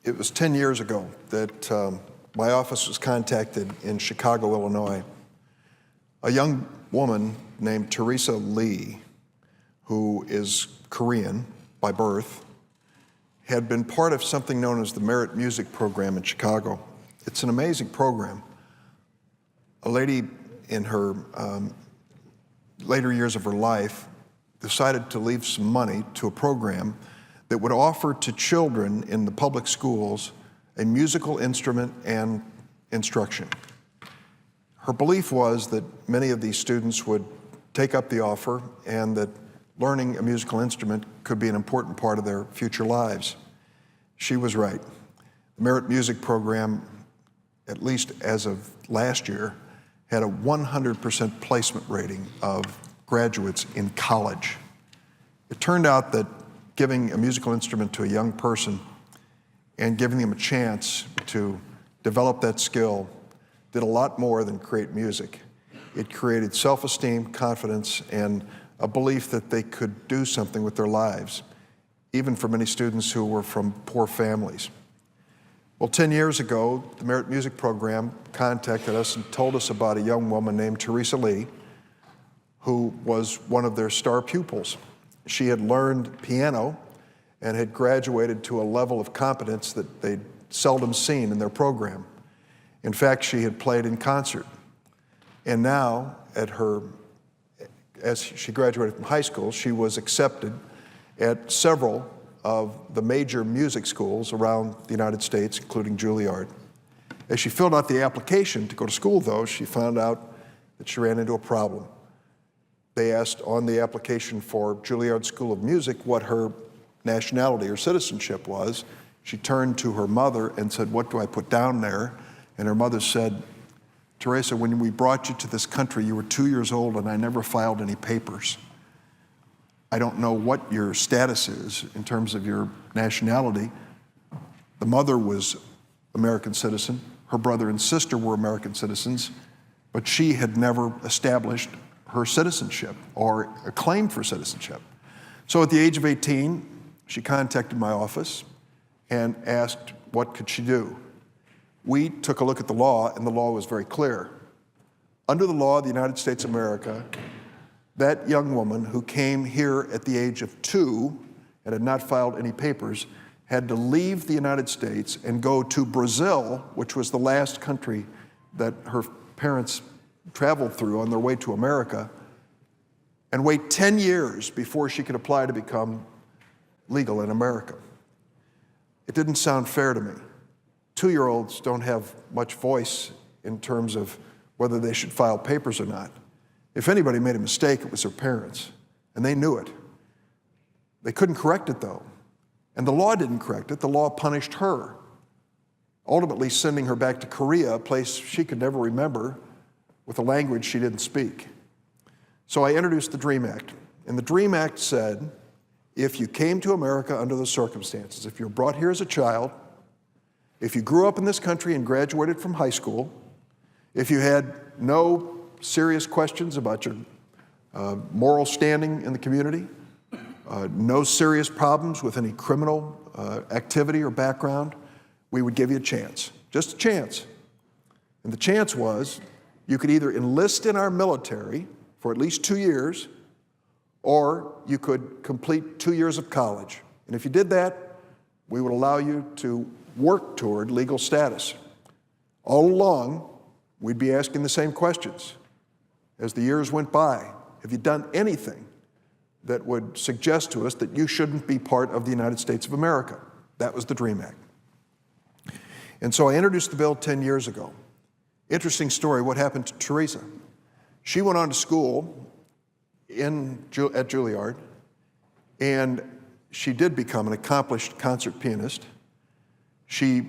It was 10 years ago that my office was contacted in Chicago, Illinois. A young woman named Tereza Lee, who is Korean by birth, had been part of something known as the Merit Music Program in Chicago. It's an amazing program. A lady in her later years of her life decided to leave some money to a program that would offer to children in the public schools a musical instrument and instruction. Her belief was that many of these students would take up the offer and that learning a musical instrument could be an important part of their future lives. She was right. The Merit Music Program, at least as of last year, had a 100% placement rating of graduates in college. It turned out that giving a musical instrument to a young person and giving them a chance to develop that skill did a lot more than create music. It created self-esteem, confidence, and a belief that they could do something with their lives, even for many students who were from poor families. Well, 10 years ago, the Merit Music Program contacted us and told us about a young woman named Tereza Lee, who was one of their star pupils. She had learned piano and had graduated to a level of competence that they'd seldom seen in their program. In fact, she had played in concert. And now, as she graduated from high school, she was accepted at several of the major music schools around the United States, including Juilliard. As she filled out the application to go to school, though, she found out that she ran into a problem. They asked on the application for Juilliard School of Music what her nationality or citizenship was. She turned to her mother and said, "What do I put down there?" And her mother said, "Tereza, when we brought you to this country, you were 2 years old and I never filed any papers. I don't know what your status is in terms of your nationality." The mother was American citizen. Her brother and sister were American citizens, but she had never established her citizenship or a claim for citizenship. So at the age of 18, she contacted my office and asked what could she do. We took a look at the law, and the law was very clear. Under the law of the United States of America, that young woman who came here at the age of 2 and had not filed any papers had to leave the United States and go to Brazil, which was the last country that her parents traveled through on their way to America, and wait 10 years before she could apply to become legal in America. It didn't sound fair to me. 2-year-olds don't have much voice in terms of whether they should file papers or not. If anybody made a mistake, it was their parents, and they knew it. They couldn't correct it, though, and the law didn't correct it. The law punished her, ultimately sending her back to Korea, a place she could never remember, with a language she didn't speak. So I introduced the DREAM Act, and the DREAM Act said, if you came to America under the circumstances, if you were brought here as a child, if you grew up in this country and graduated from high school, if you had no serious questions about your moral standing in the community, no serious problems with any criminal activity or background, we would give you a chance, just a chance. And the chance was you could either enlist in our military for at least 2 years, or you could complete 2 years of college. And if you did that, we would allow you to work toward legal status. All along, we'd be asking the same questions. As the years went by, have you done anything that would suggest to us that you shouldn't be part of the United States of America? That was the DREAM Act. And so I introduced the bill 10 years ago. Interesting story, what happened to Tereza. She went on to school at Juilliard, and she did become an accomplished concert pianist. She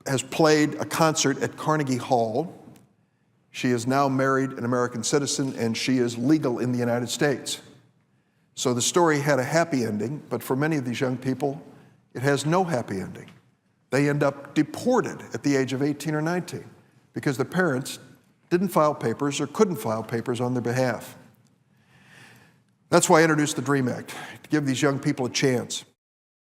has played a concert at Carnegie Hall. She is now married, an American citizen, and she is legal in the United States. So the story had a happy ending, but for many of these young people, it has no happy ending. They end up deported at the age of 18 or 19 because the parents didn't file papers or couldn't file papers on their behalf. That's why I introduced the DREAM Act, to give these young people a chance.